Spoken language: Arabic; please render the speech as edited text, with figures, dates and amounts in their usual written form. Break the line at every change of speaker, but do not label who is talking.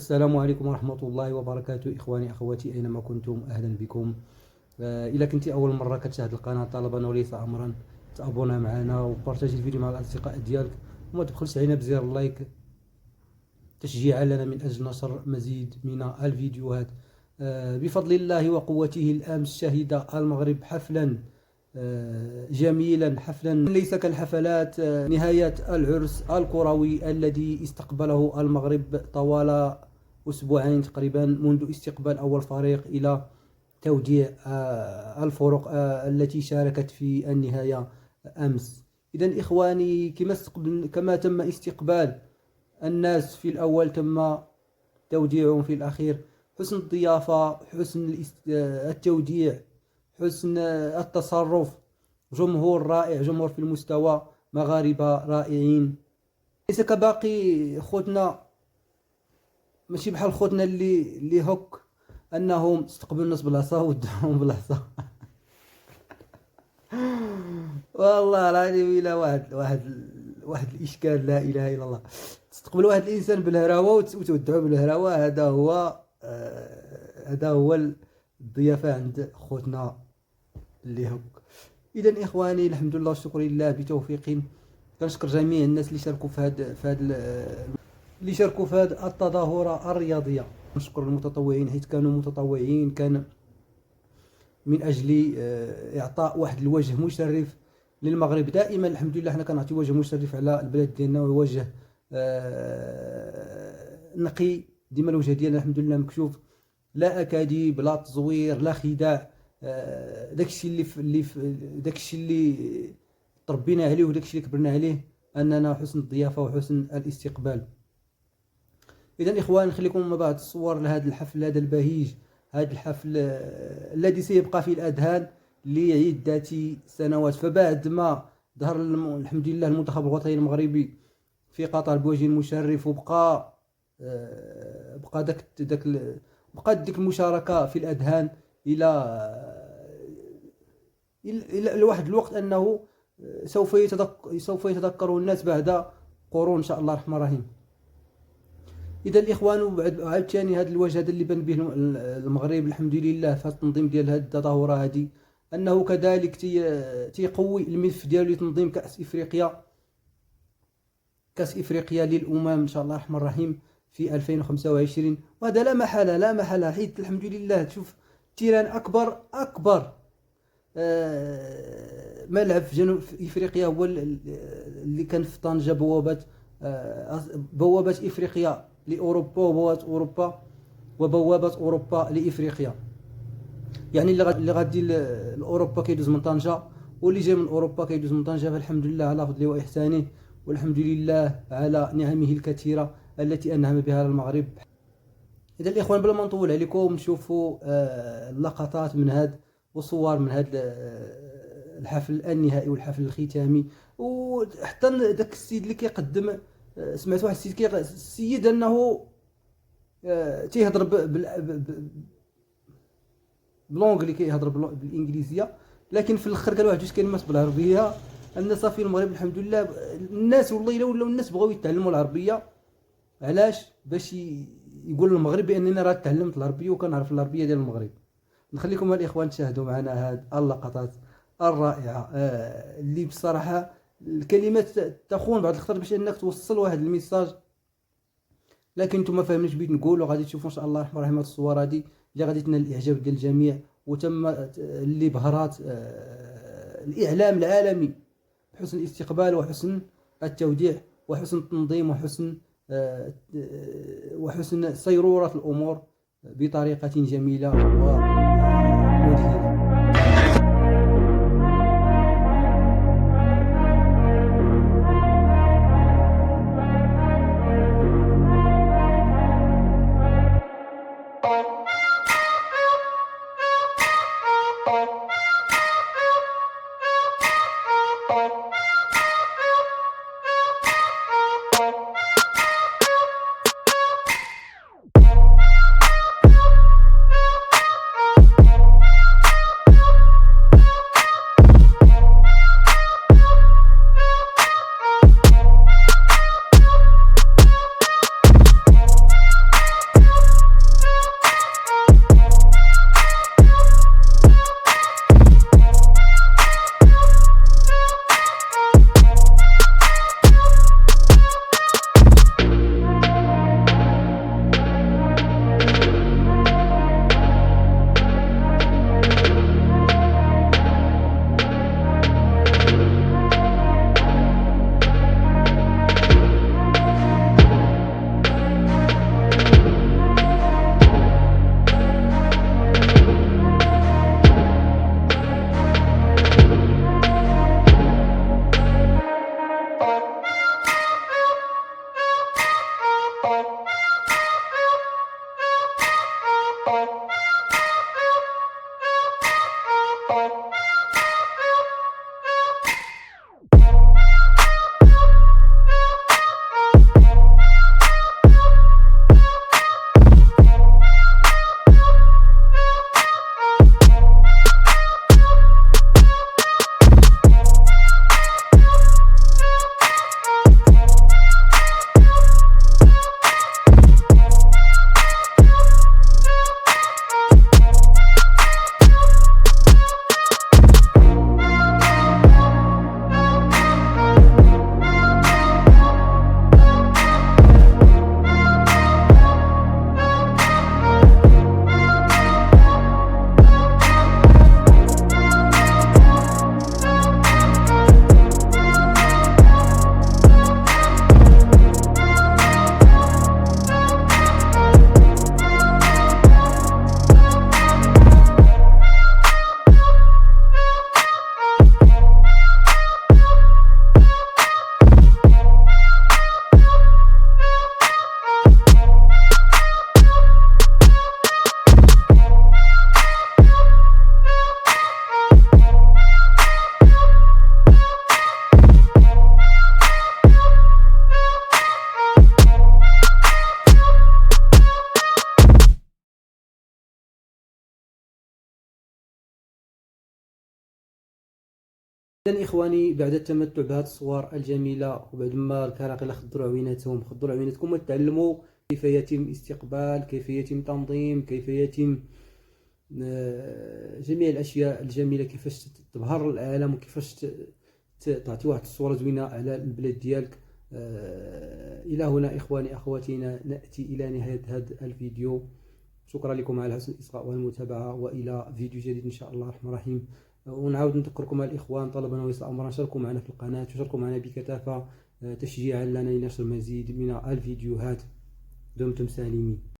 السلام عليكم ورحمة الله وبركاته. إخواني أخواتي أينما كنتم أهلا بكم. إلا كنتي أول مرة كتشاهد القناة طلبا وليس أمرا تابونا معنا وبارتاجي الفيديو مع الأصدقاء ديالك وما تبخلش علينا بزر اللايك تشجيعا لنا من أجل نشر مزيد من الفيديوهات. بفضل الله وقوته الأمس شهد المغرب حفلا جميلا، حفلا ليس كالحفلات نهاية العرس الكروي الذي استقبله المغرب طوال أسبوعين تقريبا منذ استقبال أول فريق إلى توديع الفرق التي شاركت في النهاية أمس. إذن إخواني، كما تم استقبال الناس في الأول تم توديعهم في الأخير. حسن الضيافة، حسن التوديع، حسن التصرف، جمهور رائع، جمهور في المستوى، مغاربة رائعين. ليس كباقي خوتنا، ماشي بحال خوتنا اللي هك انهم استقبلوا الناس بالعصا ودوهم بالعصا. والله العظيم الا واحد الاشكال، لا اله الا الله. تستقبل واحد الانسان بالهراوه وتودعوا بالهراوه. هذا هو الضيافه عند خوتنا اللي هك. اذا اخواني، الحمد لله والشكر لله بتوفيق. كنشكر جميع الناس اللي شاركوا في هذه التظاهره الرياضيه. نشكر المتطوعين حيث كانوا متطوعين، كان من اجل اعطاء واحد الوجه مشرف للمغرب. دائما الحمد لله حنا كنعطي وجه مشرف على البلاد ديالنا، ووجه نقي. ديما الوجه ديالنا الحمد لله مكشوف، لا اكاذيب، لا تزوير، لا خداع. داكشي اللي تربينا عليه وداكشي اللي كبرنا عليه، اننا حسن الضيافه وحسن الاستقبال. اذا اخوان، نخليكم مع بعض الصور لهذا الحفل، هذا البهيج، هذا الحفل الذي سيبقى في الاذهان لعده سنوات. فبعد ما ظهر الحمد لله المنتخب الوطني المغربي في قطر بوجه مشرف، وبقى بقات ديك المشاركه في الاذهان الى واحد الوقت انه سوف يتذكره الناس بعد قرون ان شاء الله الرحمن الرحيم. اذا الاخوان، عاوتاني هذا الوجه هذا اللي بان به المغرب الحمد لله في التنظيم ديال هذه التظاهره هذه، انه كذلك تيقوي الملف ديالو لتنظيم كاس افريقيا للامم ان شاء الله الرحمن الرحيم في 2025. وهذا لا محاله حيث الحمد لله تشوف تيران اكبر ملعب في جنوب افريقيا هو اللي كان في طنجة، بوابة افريقيا لاوروبا، وبوابة اوروبا لافريقيا. يعني اللي غادي لاوروبا كيدوز من طنجة، واللي جاي من اوروبا كيدوز من طنجة. فالحمد لله على فضله واحسانه، والحمد لله على نعمه الكثيرة التي انعم بها المغرب. اذا الاخوان، بلا ما نطول عليكم، نشوفوا لقطات من هذا وصور من هذا الحفل النهائي والحفل الختامي. وحتى داك السيد اللي كيقدم، سمعت واحد السيد انه تيهضر بلونغلي، كيهضر بالانجليزيه، لكن في الاخر قال واحد جوج كلمات بالعربيه. ان صافي المغرب الحمد لله الناس، والله الا ولاو الناس بغاو يتعلموا العربيه. علاش؟ باش يقول للمغرب بانني راه تعلمت العربيه وكنعرف العربيه ديال المغرب. نخليكم الاخوان تشاهدوا معنا هذه اللقطات الرائعه اللي بصراحه الكلمات تخون بعض الخطر باش انك توصل واحد الميساج، لكن نتوما فاهمين اش بغيت نقول. وغادي تشوفوا ان شاء الله الرحمن الرحيم الصور هذه اللي غادي تنال الاعجاب ديال الجميع، وتم اللي بهرات الاعلام العالمي بحسن الاستقبال وحسن التوديع وحسن التنظيم وحسن سيروره الامور بطريقه جميله ومذهله. إذن إخواني، بعد التمتع بهذه الصور الجميلة وبعد ما الكراقلة خضروا عويناتهم، خضروا عويناتكم وتعلموا كيف يتم استقبال، كيف يتم تنظيم، كيف يتم جميع الأشياء الجميلة، كيفاش تبهر العالم وكيفاش تعطي واحد الصورة زوينة على البلاد ديالك. إلى هنا إخواني أخواتي نأتي إلى نهاية هذا الفيديو. شكرا لكم على حسن الإصغاء والمتابعة، وإلى فيديو جديد إن شاء الله الرحمن الرحيم. ونعاود نذكركم الإخوان طلبة وليس أمرا، شاركوا معنا في القناة وشاركوا معنا بكثافة تشجيعا لنا لنشر المزيد من الفيديوهات. دمتم سالمين.